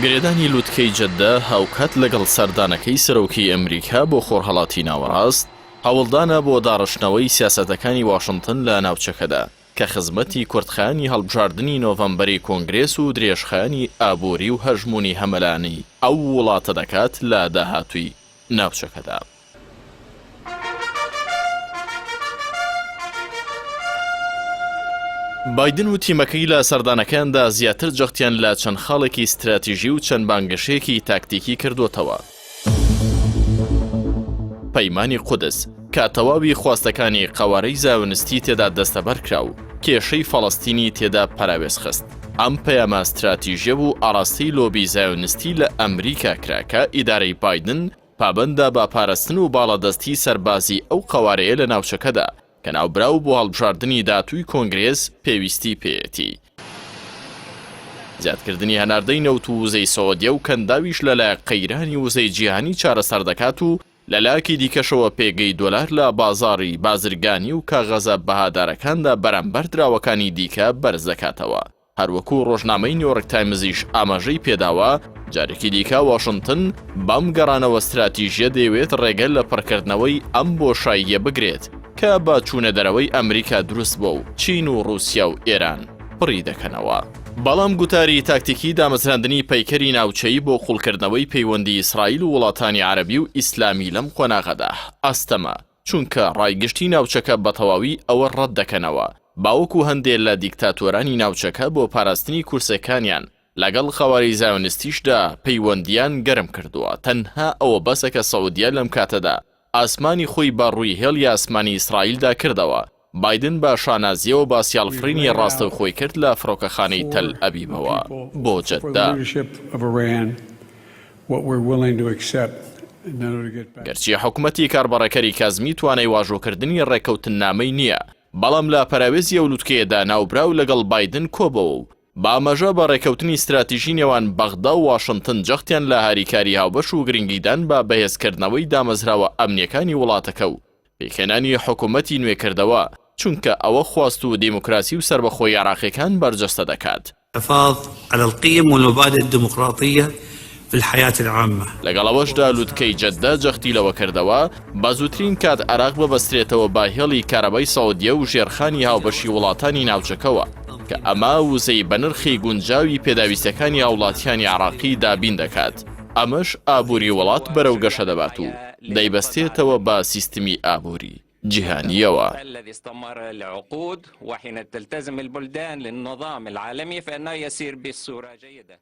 گرێدانی لووتکەی جەددە هاوکات لەگەڵ سەردانەکەی سەرۆکی ئەمریکا بۆ خۆرهەڵاتی ناوەڕاست هەوڵدانە بۆ داڕشتنەوەی سیاسەتەکانی واشنگتن لە ناوچەکەدا کە خزمەتی کورتخایانی هەڵبژاردننی نۆڤەمبەری کۆنگرێس و درێژخایانی ئابووری و هەژمونی هەمەلانی ئەو وڵاتە دەکات لە داهاتووی ناوچەکەدا. بایدن و تیمەکەی لە سەردانەکاندا زیاتر جەختیان لە چەند خاڵێکی استراتیژی و چەند بانگەشەیەکی تاکتیکی کردوتەوە. پەیمانی قودس کە تەواوی خواستەکانی قەوارەی زاونستی تێدا دەستەبەر کرا و کێشەی فەڵەستینی تێدا پەراوێز خست. ئەم پەیامە استراتیژیە و ئاڕاستەی لۆبی زاونستی لە ئەمریکا کراکە ئیدارەی بایدن پابەندە بە پاراستن و باڵەدەستی سەربازی ئەو قەوارەیە لە ناوچەکەدا کە ناوبراو بۆ هەڵبژاردننی داهاتووی کۆنگرێس پێویستی پێیەتی. زیادکردنی هەناردەی نەوت و وزەی سەعودیە و کەنداویش لەلایەک قەیرانی وزەی جیهانی چارەسەر دەکات و لەلایەکی دیکەشەوە پێگەی دۆلار لە بازاڕی بازرگانی و کاغەزە بەهادارەکاندا بەرامبەر دراوەکانی دیکە بەرز دەکاتەوە. هەروەکو ڕۆژنامەی نیویۆرک تایمزیش ئاماژەی پێداوە جارێکی دیکە واشنگتن بەم گەڕانەوە استراتیژیە دەیەوێت ڕێگەل لە پڕکردنەوەی ئەم بۆشاییە بگرێت کە بە چوونە دەرەوەی ئەمریکا دروست بووە و چین و رووسیا و ئێران پڕی دەکەنەوە. بەڵام گوتاری تاکتیکی دامەزراندنی پەیکەری ناوچەیی بۆ قوڵکردنەوەی پەیوەندی ئیسرائیل و وڵاتانی عەرەبی و ئیسلامی لەم قۆناغەدا ئاستەمە چونکە ڕایگشتی ناوچەکە بە تەواوی ئەوە ڕەت دەکەنەوە باوەکو هەندێک لە دیکتاتۆرانی ناوچەکە بۆ پاراستنی کورسەکانیان لەگەڵ خەواری زاونستیشدا پەیوەندیان گەرم کردووە. تەنها ئەوە بەسە کە سەعودیە لەم کاتەدا ئاسمانی خۆی بە ڕووی هێڵی ئاسمانی ئیسرائیلدا کردەوە. بایدن بە شانازیەوە با سیالفرینی ڕاستە و خۆی کرد لە فڕۆکەخانەی تەل ئەبیبەوە بۆ جەددا. گەرچی حکوومەتی کاربڕەکەری کازمی توانای واژۆکردنی ڕێکەوتنامەی نییە بەڵام لە پەراوێزی ئەو لووتکەیەدا ناوبراو لەگەڵ بایدن کۆبەوە و بامەژە بە ڕێکەوتنی استراتیژی نێوان بەغدا و واشنگتن جەختیان لە هاریکاری هاوبەش و گرنگیدان بە بەهێزکردنەوەی دامەزراوە ئەمنیەکانی وڵاتەکە و پێکهێنانی حکوومەتی نوێکردەوە چونکە ئەوە خواست و دیموکراسی و سربەخۆی عراقیەکان بەرجەستە دەکات. الحفاظ على القيم والمبادئ الديمقراطية في الحياة العامة. لەگەڵەوەشدا لووتکەی جەددە جەختی لەوە کردەوە بە زووترین کات عێراق ببەسترێتەوە با هێڵی کارەبای سەعودیە و ژێرخانی هاوبەشی وڵاتانی ناوچەکەوە کە ئەما وزەی بە نرخی گونجاوی پێداویستەکانی هاوڵاتیانی عێراقی دابین دەکات. ئەمەش ئابووری وڵات بەرەو گەشە دەبات و دەیبەستێتەوە بە سیستمی ئابووری جیهانیەوە. الذي استمر لعقود وحين تلتزم البلدان للنظام العالمي فإنه يسير بصورة جيدة.